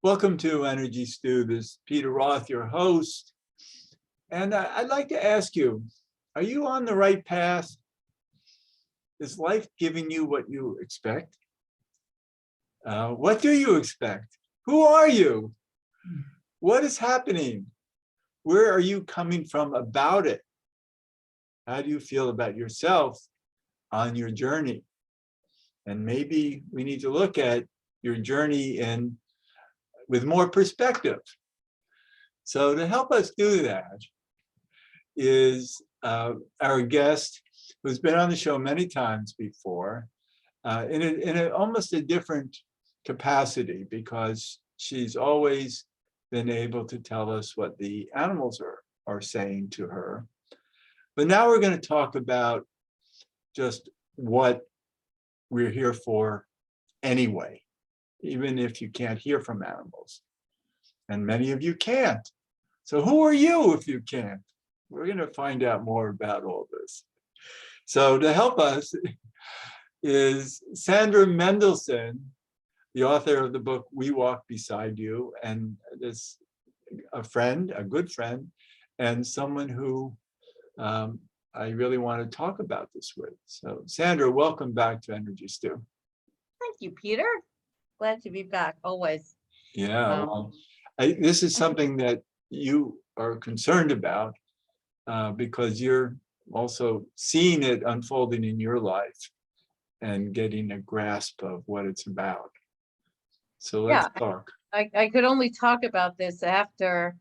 Welcome to Energy Stew. This is Peter Roth, your host. And I'd like to ask you, are you on the right path? Is life giving you what you expect? What do you expect? Who are you? What is happening? Where are you coming from about it? How do you feel about yourself on your journey? And maybe we need to look at your journey with more perspective. So to help us do that is our guest who's been on the show many times before in almost a different capacity, because she's always been able to tell us what the animals are saying to her. But now we're going to talk about just what we're here for anyway, even if you can't hear from animals. And many of you can't. So who are you if you can't? We're going to find out more about all this. So to help us is Sandra Mendelson, the author of the book, We Walk Beside You, and this a good friend, and someone who I really want to talk about this with. So Sandra, welcome back to Energy Stew. Thank you, Peter. Glad to be back, always. Yeah, well, this is something that you are concerned about because you're also seeing it unfolding in your life and getting a grasp of what it's about. So let's talk. I could only talk about this after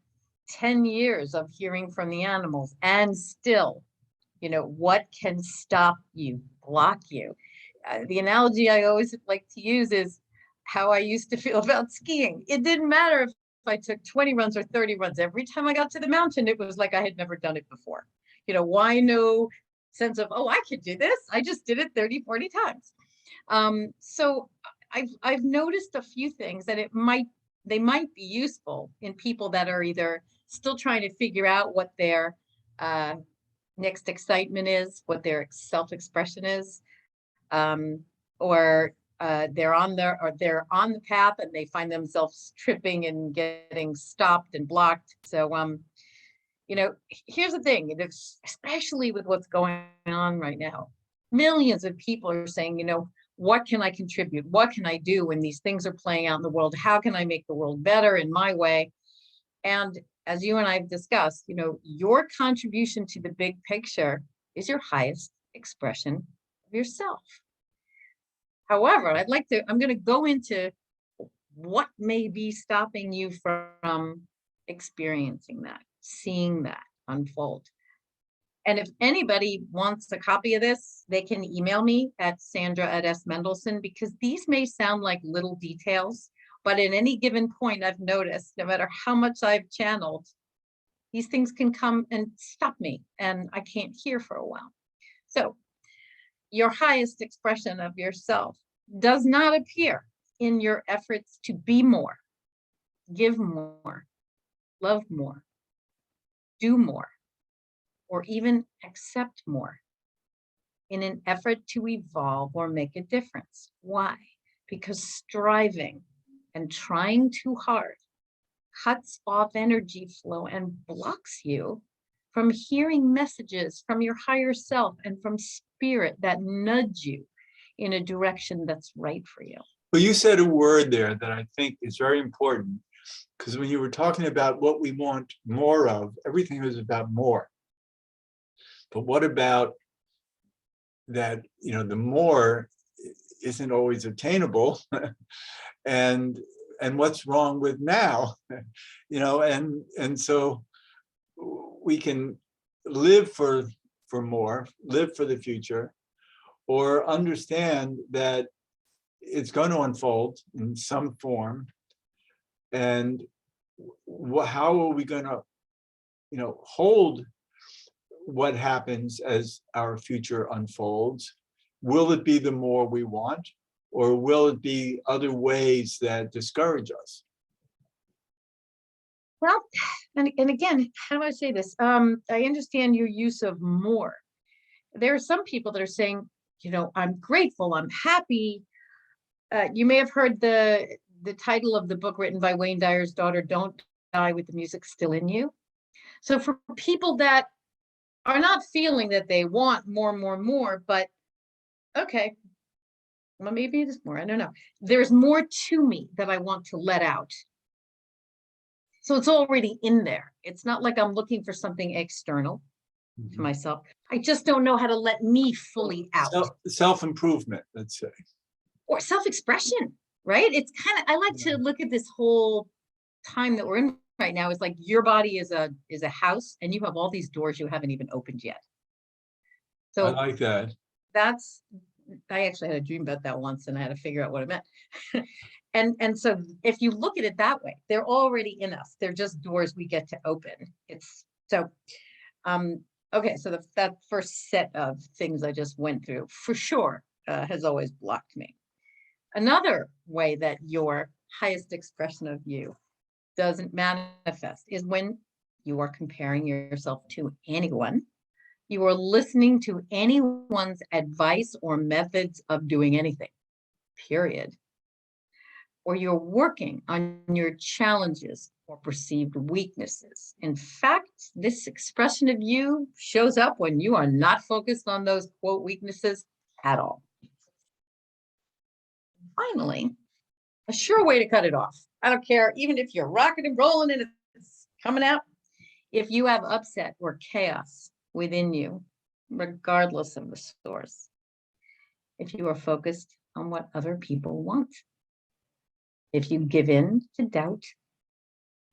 10 years of hearing from the animals, and still, what can stop you, block you? The analogy I always like to use is how I used to feel about skiing. It didn't matter if I took 20 runs or 30 runs. Every time I got to the mountain, it was like I had never done it before. Why no sense of, oh, I could do this? I just did it 30, 40 times. So I've noticed a few things that they might be useful in people that are either still trying to figure out what their next excitement is, what their self-expression is, or they're on the path and they find themselves tripping and getting stopped and blocked. So here's the thing, especially with what's going on right now, millions of people are saying, what can I contribute? What can I do when these things are playing out in the world? How can I make the world better in my way? And as you and I have discussed, your contribution to the big picture is your highest expression of yourself. However, I'm going to go into what may be stopping you from experiencing that, seeing that unfold. And if anybody wants a copy of this, they can email me at Sandra@smendelson, because these may sound like little details, but at any given point, I've noticed, no matter how much I've channeled, these things can come and stop me, and I can't hear for a while. So your highest expression of yourself does not appear in your efforts to be more, give more, love more, do more, or even accept more in an effort to evolve or make a difference. Why? Because striving and trying too hard cuts off energy flow and blocks you from hearing messages from your higher self and from spirit that nudge you in a direction that's right for you. Well, you said a word there that I think is very important, because when you were talking about what we want more of, everything was about more. But what about that, the more isn't always attainable, and what's wrong with now, and so we can live for more, live for the future, or understand that it's going to unfold in some form, and how are we going to, hold what happens as our future unfolds? Will it be the more we want, or will it be other ways that discourage us? Well, and again, how do I say this? I understand your use of more. There are some people that are saying, I'm grateful, I'm happy. You may have heard the the title of the book written by Wayne Dyer's daughter, Don't Die with the Music Still in You. So for people that are not feeling that they want more, but okay, well, maybe it is more, I don't know. There's more to me that I want to let out. So it's already in there. It's not like I'm looking for something external to myself. I just don't know how to let me fully out. Self-improvement, let's say. Or self-expression, right? It's kind of, I like to look at this whole time that we're in right now. It's like your body is a house and you have all these doors you haven't even opened yet. I So like that. I actually had a dream about that once and I had to figure out what it meant. And so if you look at it that way, they're already in us. They're just doors we get to open. It's so, okay. So that first set of things I just went through for sure has always blocked me. Another way that your highest expression of you doesn't manifest is when you are comparing yourself to anyone. You are listening to anyone's advice or methods of doing anything, period. Or you're working on your challenges or perceived weaknesses. In fact, this expression of you shows up when you are not focused on those quote weaknesses at all. Finally, a sure way to cut it off. I don't care, even if you're rocking and rolling and it's coming out. If you have upset or chaos within you, regardless of the source, if you are focused on what other people want, if you give in to doubt,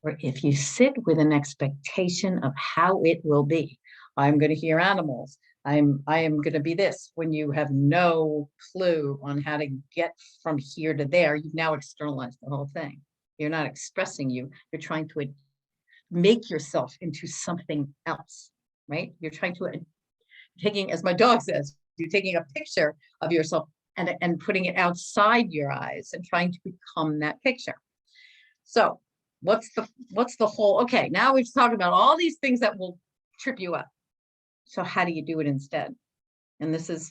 or if you sit with an expectation of how it will be, I'm going to hear animals. I am going to be this, when you have no clue on how to get from here to there. You've now externalized the whole thing. You're not expressing you. You're trying to make yourself into something else, right? You're trying to, taking, as my dog says, you're taking a picture of yourself and putting it outside your eyes and trying to become that picture. So what's the whole, okay, now we've talked about all these things that will trip you up. So how do you do it instead? And this is,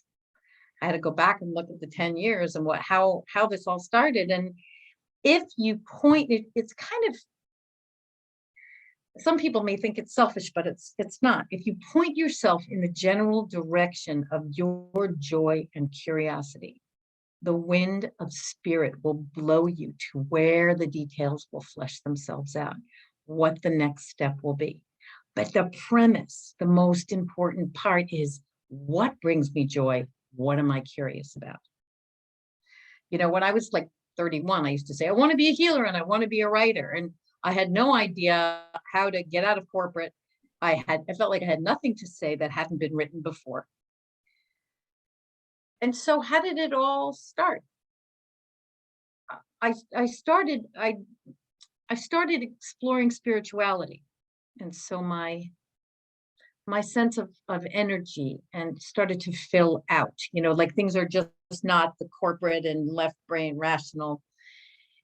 I had to go back and look at the 10 years and how this all started. And if you point it, it's kind of, some people may think it's selfish, but it's not. If you point yourself in the general direction of your joy and curiosity, the wind of spirit will blow you to where the details will flesh themselves out, what the next step will be. But the premise, the most important part is, what brings me joy? What am I curious about? You know, when I was like 31, I used to say, I want to be a healer and I want to be a writer. And I had no idea how to get out of corporate. I felt like I had nothing to say that hadn't been written before. And so how did it all start? I started exploring spirituality. And so my sense of energy and started to fill out, you know, like things are just not the corporate and left brain rational.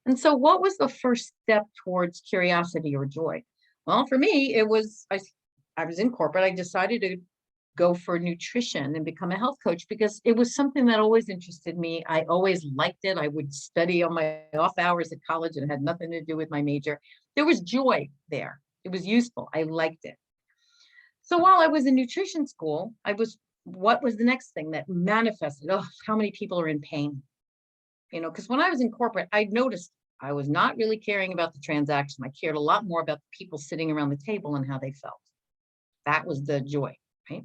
And so what was the first step towards curiosity or joy? Well, for me, it was, I was in corporate. I decided to go for nutrition and become a health coach because it was something that always interested me. I always liked it. I would study on my off hours at college and it had nothing to do with my major. There was joy there. It was useful. I liked it. So while I was in nutrition school, what was the next thing that manifested? Oh, how many people are in pain? You know, because when I was in corporate, I noticed I was not really caring about the transaction. I cared a lot more about the people sitting around the table and how they felt. That was the joy, right?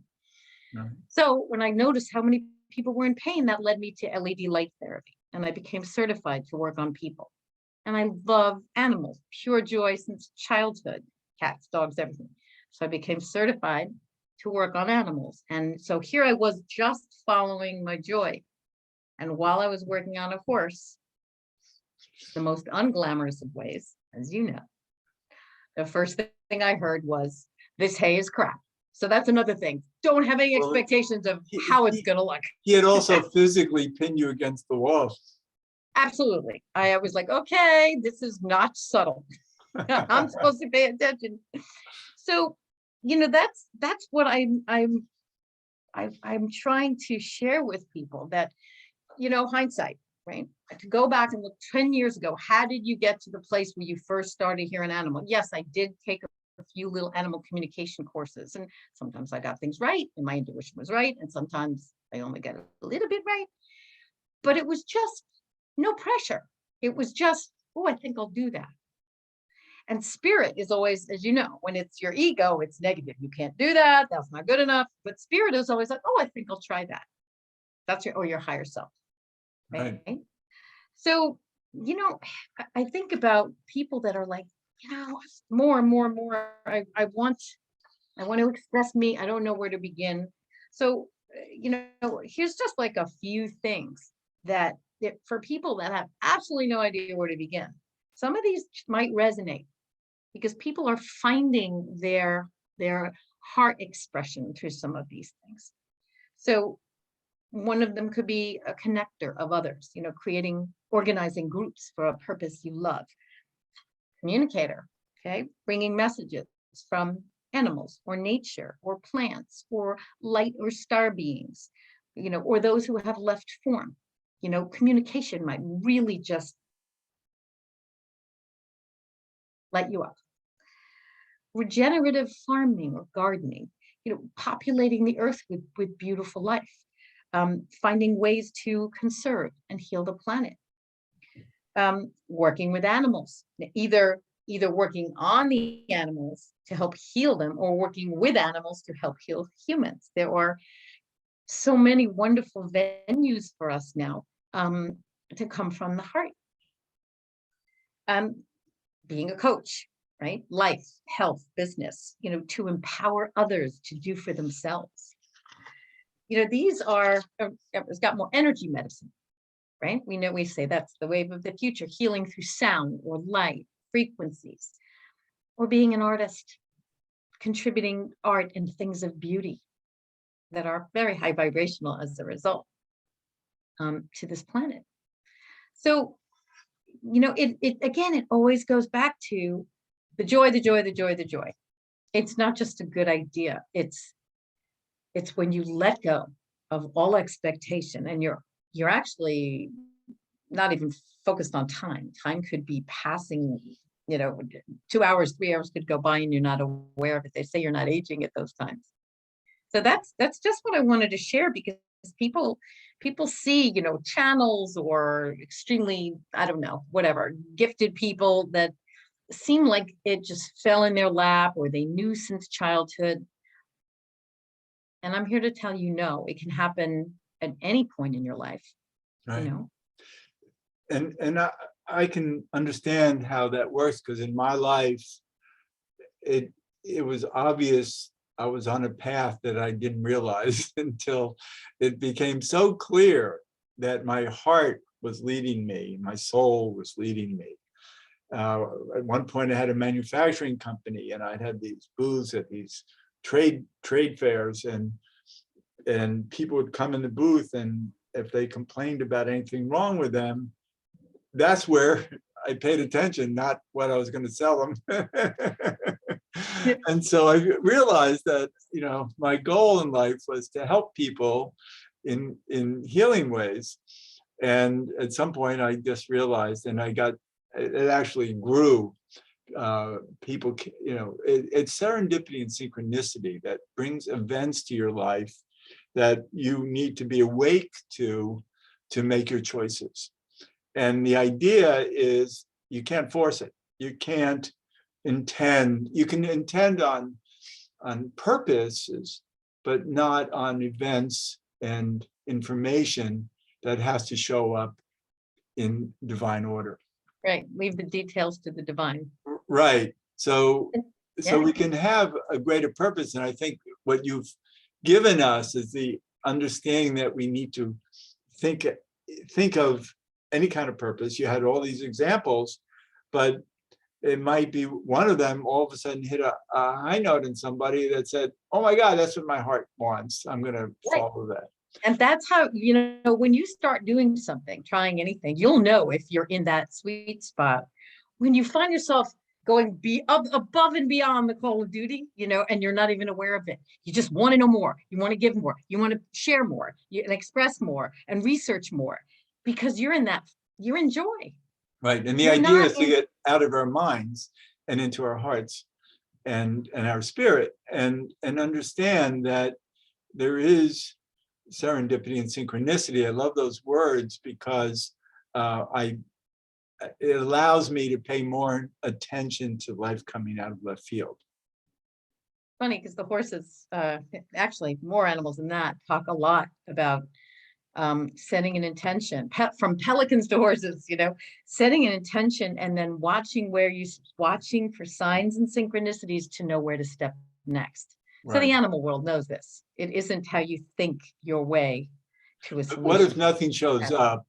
Right. So when I noticed how many people were in pain, that led me to LED light therapy. And I became certified to work on people. And I love animals, pure joy since childhood, cats, dogs, everything. So I became certified to work on animals. And so here I was just following my joy. And while I was working on a horse, the most unglamorous of ways, as you know, the first thing I heard was, this hay is crap. So that's another thing. Don't have any expectations of how it's going to look. He had also physically pinned you against the wall. Absolutely. I was like, okay, this is not subtle. I'm supposed to pay attention. So, you know, that's what I'm trying to share with people, that, you know, hindsight, right? to go back and look 10 years ago, how did you get to the place where you first started hearing animal? Yes, I did take a few little animal communication courses, and sometimes I got things right and my intuition was right, and sometimes I only got a little bit right. But it was just no pressure. It was just, oh, I think I'll do that. And spirit is always, as you know, when it's your ego, it's negative. You can't do that. That's not good enough. But spirit is always like, oh, I think I'll try that. That's your higher self. Right. So, I think about people that are like, more and more and more. I want to express me. I don't know where to begin. So, here's just like a few things that for people that have absolutely no idea where to begin. Some of these might resonate because people are finding their heart expression through some of these things. So one of them could be a connector of others, organizing groups for a purpose you love. Communicator, okay, bringing messages from animals or nature or plants or light or star beings, or those who have left form. Communication might really just light you up. Regenerative farming or gardening, populating the earth with beautiful life, finding ways to conserve and heal the planet, working with animals, either working on the animals to help heal them or working with animals to help heal humans. There are so many wonderful venues for us now to come from the heart. Being a coach, right? Life, health, business, to empower others to do for themselves. These are, it's got more energy medicine, right? We say that's the wave of the future, healing through sound or light, frequencies, or being an artist, contributing art and things of beauty that are very high vibrational as a result to this planet. So, it always goes back to the joy, the joy, the joy, the joy. It's not just a good idea. It's when you let go of all expectation and you're actually not even focused on time. Time could be passing, 2 hours, 3 hours could go by and you're not aware of it. They say you're not aging at those times. So that's just what I wanted to share, because people see, channels or extremely, I don't know, whatever, gifted people that seem like it just fell in their lap or they knew since childhood. And I'm here to tell you, no, it can happen at any point in your life, Right. And I can understand how that works, because in my life, it was obvious I was on a path that I didn't realize until it became so clear that my heart was leading me, my soul was leading me. At one point I had a manufacturing company and I'd had these booths at these trade fairs, and people would come in the booth, and if they complained about anything wrong with them, that's where I paid attention, not what I was going to sell them. And so I realized that, my goal in life was to help people in healing ways. And at some point I just realized, and it actually grew. People, it's serendipity and synchronicity that brings events to your life that you need to be awake to make your choices. And the idea is you can't force it. You can't intend. You can intend on purposes, but not on events and information that has to show up in divine order. Right. Leave the details to the divine. Right. So we can have a greater purpose. And I think what you've given us is the understanding that we need to think of any kind of purpose. You had all these examples, but it might be one of them all of a sudden hit a high note in somebody that said, oh my God, that's what my heart wants. I'm going to follow that. And that's how, when you start doing something, trying anything, you'll know if you're in that sweet spot. When you find yourself going above and beyond the call of duty, and you're not even aware of it. You just want to know more. You want to give more. You want to share more and express more and research more, because you're in that you're in joy. Right. And the You're idea not is to in, get out of our minds and into our hearts and our spirit and understand that there is serendipity and synchronicity. I love those words because it allows me to pay more attention to life coming out of left field. funny because the horses, actually more animals than that, talk a lot about setting an intention, from pelicans to horses, setting an intention and then watching for signs and synchronicities to know where to step next. So the Right. animal world knows this. It isn't how you think your way to a But what if solution. nothing shows up?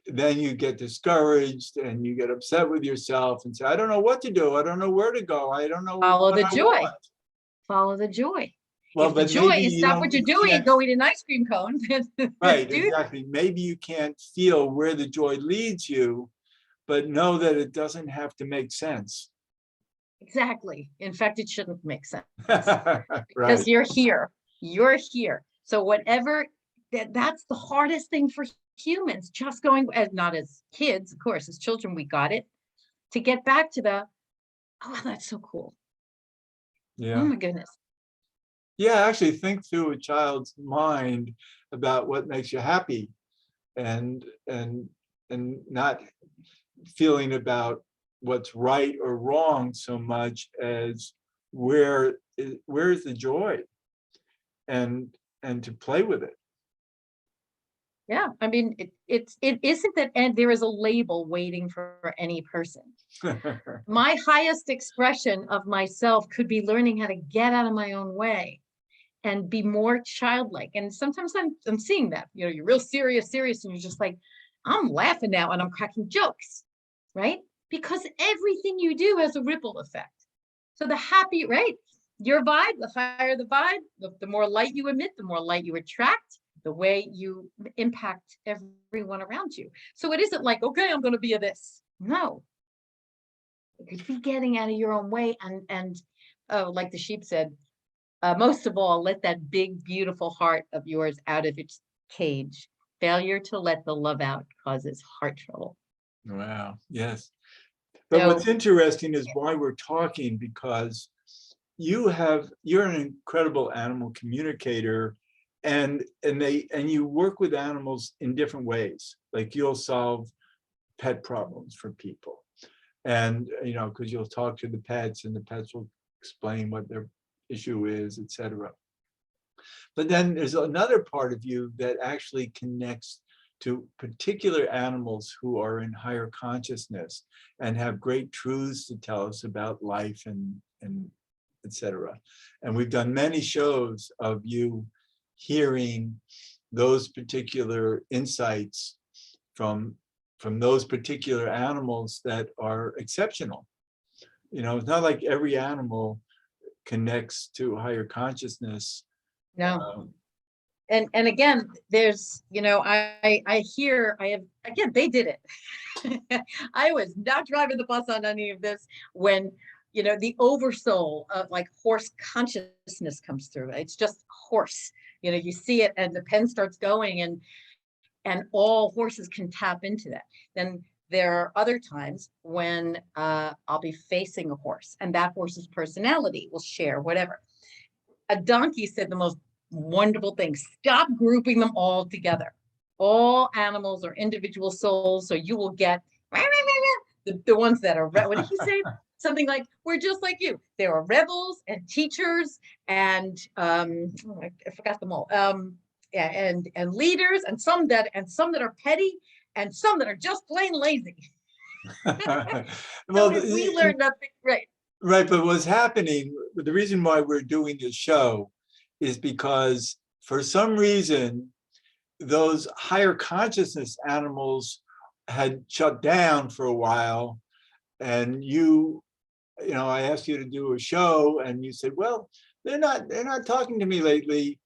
Then you get discouraged and you get upset with yourself and say, I don't know what to do. I don't know where to go. I don't know Follow what the I joy. want. Follow the joy. Well, If the but joy maybe is you stop don't, what you're you doing and can't, go eat an ice cream cone, then right, do that. exactly. Maybe you can't feel where the joy leads you, but know that it doesn't have to make sense. Exactly. In fact, it shouldn't make sense Right. because you're here. You're here. So whatever, that's the hardest thing for humans, just going, as not as kids, of course, as children, we got it, to get back to the, oh, that's so cool. Oh Yeah. my goodness. Yeah, actually think through a child's mind about what makes you happy and not feeling about what's right or wrong so much as where is the joy and to play with it. Yeah. I mean, it isn't that, and there is a label waiting for any person. My highest expression of myself could be learning how to get out of my own way and be more childlike. And sometimes I'm seeing that, you're real serious, and you're just like, I'm laughing now and I'm cracking jokes, right? Because everything you do has a ripple effect. So the happy, right? Your vibe, the higher the vibe, the more light you emit, the more light you attract, the way you impact everyone around you. So it isn't like, okay, I'm going to be a this. No, it could be getting out of your own way and oh, like the sheep said, most of all, let that big, beautiful heart of yours out of its cage. Failure to let the love out causes heart trouble. Wow, yes. But So, what's interesting is why we're talking, because you're an incredible animal communicator and you work with animals in different ways. Like you'll solve pet problems for people. And because you'll talk to the pets and the pets will explain what their issue is, etc. But then there's another part of you that actually connects to particular animals who are in higher consciousness and have great truths to tell us about life and etc. And we've done many shows of you hearing those particular insights from those particular animals that are exceptional. It's not like every animal connects to higher consciousness. no. And again, there's, I hear, again, they did it. I was not driving the bus on any of this when, the oversoul of like horse consciousness comes through. It's just horse, you see it and the pen starts going and all horses can tap into that. Then there are other times when I'll be facing a horse and that horse's personality will share whatever. A donkey said the most wonderful thing: stop grouping them all together. All animals are individual souls, so you will get the ones that are, what did he say? Something like, we're just like you. There are rebels and teachers and I forgot them all. Yeah, and leaders and some that are petty and some that are just plain lazy. Well, so if we learn nothing, right? Right, but what's happening, the reason why we're doing this show is because for some reason, those higher consciousness animals had shut down for a while. And I asked you to do a show and you said, well, they're not talking to me lately.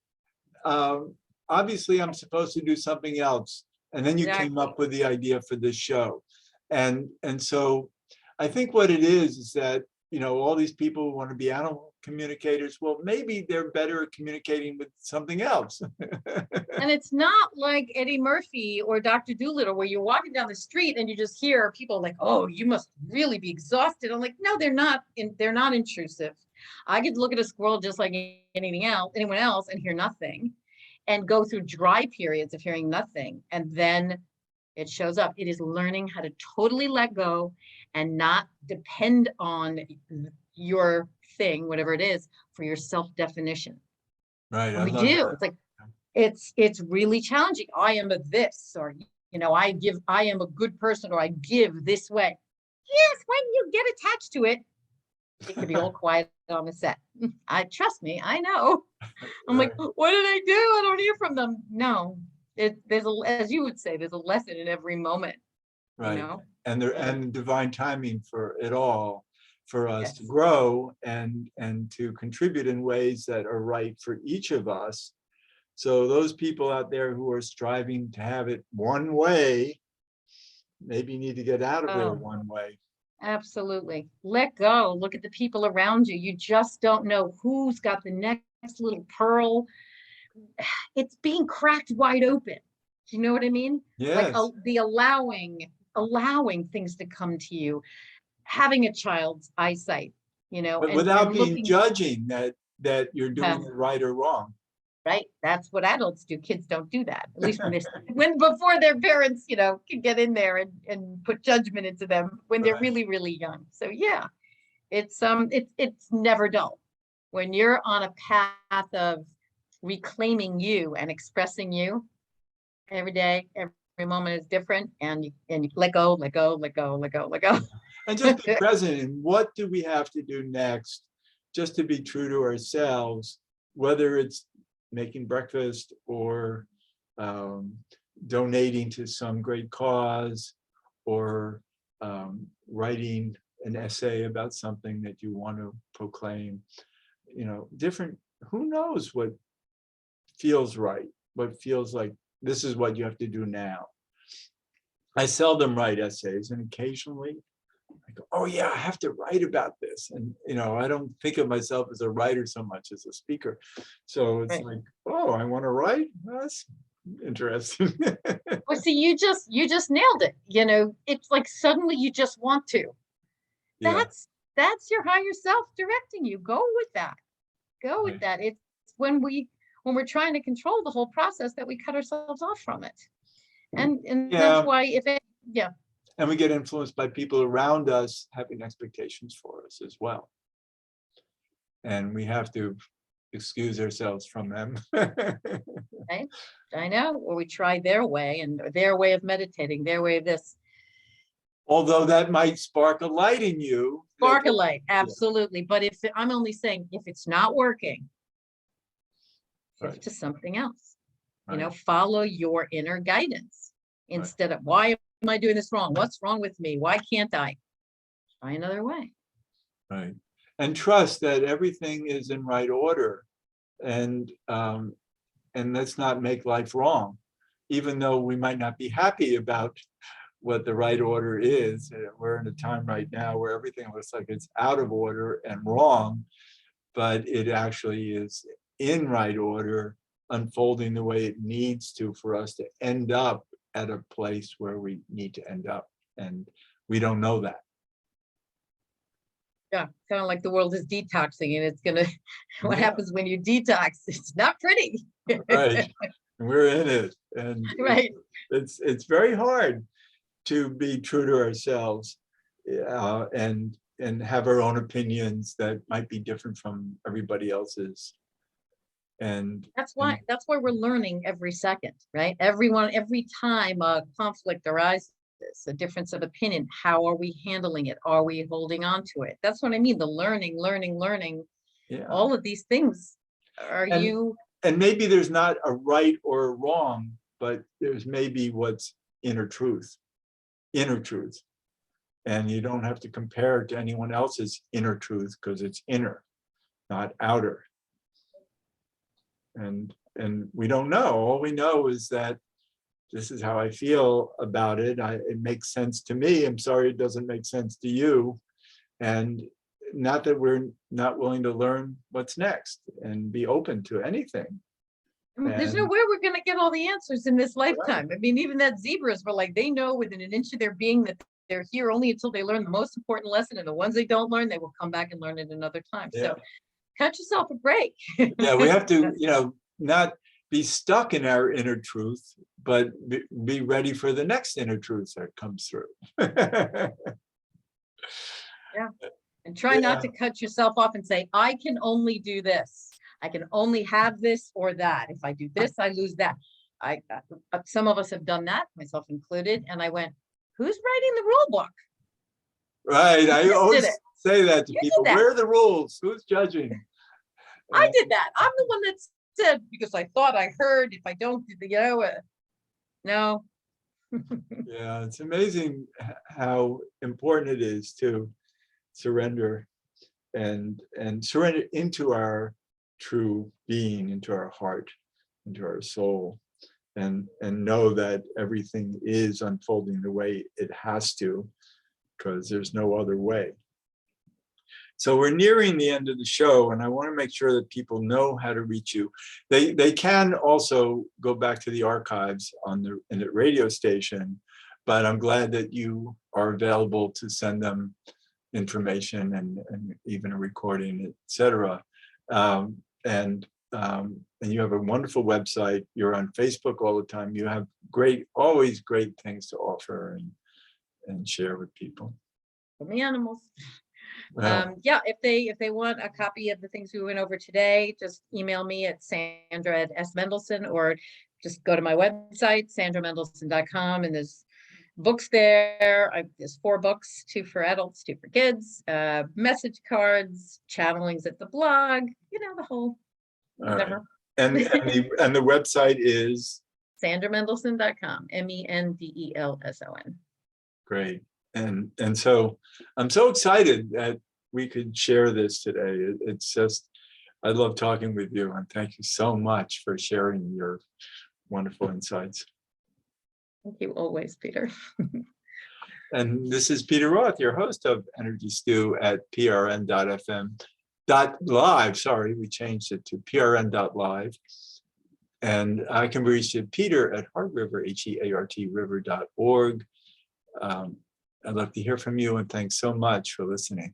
Obviously I'm supposed to do something else. And then you came up with the idea for this show. And so I think what it is that all these people who want to be animal communicators. Well, maybe they're better at communicating with something else. And it's not like Eddie Murphy or Dr. Dolittle, where you're walking down the street and you just hear people like, "Oh, you must really be exhausted." I'm like, no, they're not. They're not intrusive. I could look at a squirrel just like anyone else, and hear nothing, and go through dry periods of hearing nothing, and then it shows up. It is learning how to totally let go and not depend on your thing, whatever it is, for your self-definition. Right. And I we love do. that. It's like it's really challenging. I am a this, or I am a good person, or I give this way. Yes, when you get attached to it, it could be all quiet on the set. I trust me, I know. I'm like, Right. what did I do? I don't hear from them. No, there's as you would say, there's a lesson in every moment, you Right. know? And divine timing for it all, for us to Yes. grow and to contribute in ways that are right for each of us. So those people out there who are striving to have it one way, maybe need to get out of their Oh, one way. absolutely. Let go. Look at the people around you. You just don't know who's got the next little pearl. It's being cracked wide open. Do you know what I mean? Like Yes, the allowing things to come to you, having a child's eyesight, but and without being looking. judging that you're uh, doing it right or wrong. right. That's what adults do. Kids don't do that. At least when before their parents, can get in there and put judgment into them when they're Right. really, really young. So yeah, it's never dull. When you're on a path of reclaiming you and expressing you every day, every moment is different, and you let go, let go, let go, let go, let go. And just be present in what do we have to do next, just to be true to ourselves, whether it's making breakfast or um, donating to some great cause or writing an essay about something that you want to proclaim. Different, who knows what feels right, what feels like this is what you have to do now. I seldom write essays, and occasionally I go, oh yeah, I have to write about this. And I don't think of myself as a writer so much as a speaker. So it's Right. like, oh, I want to write? That's interesting. Well, see, you just nailed it. It's like suddenly you just want to. Yeah, That's your higher self directing you. Go with that. Go with right. that. It's when we're trying to control the whole process that we cut ourselves off from it. And that's Yeah, why yeah, and we get influenced by people around us having expectations for us as well. And we have to excuse ourselves from them. right. I know. Or we try their way and their way of meditating, their way of this. Although that might spark a light in you. Spark a light, Yeah, absolutely. But if I'm only saying if it's not working, shift right, to something else. right, Follow your inner guidance right, instead of why am I doing this wrong? What's wrong with me? Why can't I? Try another way. right. And trust that everything is in right order. And let's not make life wrong, even though we might not be happy about what the right order is. We're in a time right now where everything looks like it's out of order and wrong, but it actually is in right order, unfolding the way it needs to for us to end up at a place where we need to end up. And we don't know that. Yeah, kind of like the world is detoxing, and it's gonna. What Yeah, happens when you detox? It's not pretty. right. We're in it. And Right. it's very hard to be true to ourselves and have our own opinions that might be different from everybody else's. And That's why we're learning every second, right? Every time a conflict arises, a difference of opinion, how are we handling it? Are we holding on to it? That's what I mean. The learning, yeah, all of these things. Are and you maybe there's not a right or a wrong, but there's maybe what's inner truth, inner truth. And you don't have to compare it to anyone else's inner truth because it's inner, not outer. And we don't know. All we know is that this is how I feel about it. It makes sense to me. I'm sorry it doesn't make sense to you. And not that we're not willing to learn what's next and be open to anything. I mean, there's no And way we're gonna get all the answers in this right, lifetime. I mean, even that zebras were like, they know within an inch of their being that they're here only until they learn the most important lesson, and the ones they don't learn, they will come back and learn it another time. yeah, So cut yourself a break. yeah, we have to, not be stuck in our inner truth, but be ready for the next inner truth that comes through. Yeah. And try not to cut yourself off and say, I can only do this. I can only have this or that. If I do this, I lose that. Some of us have done that, myself included. And I went, who's writing the rule book? Right, I You just always did it. say that to You did people. that. Where are the rules? Who's judging? I did that. I'm the one that said, because I thought I heard, if I don't, no. Yeah, it's amazing how important it is to surrender and surrender into our true being, into our heart, into our soul, and know that everything is unfolding the way it has to, because there's no other way. So we're nearing the end of the show, and I want to make sure that people know how to reach you. They can also go back to the archives in the radio station, but I'm glad that you are available to send them information and even a recording, etc. And you have a wonderful website. You're on Facebook all the time. You have always great things to offer and share with people. From the animals. Well, Yeah, if they want a copy of the things we went over today, just email me at Sandra@Mendelson, or just go to my website, sandramendelson.com, and there's books there. There's 4 books, 2 for adults, 2 for kids, message cards, channelings at the blog, the whole whatever. right. And the website is SandraMendelson.com, Mendelson. great. And so I'm so excited that we could share this today. It's just, I love talking with you, and thank you so much for sharing your wonderful insights. Thank you always, Peter. And this is Peter Roth, your host of Energy Stew at prn.live. Sorry, we changed it to prn.live. And I can be reached at Peter at Heartriver, HEART river.org. I'd love to hear from you, and thanks so much for listening.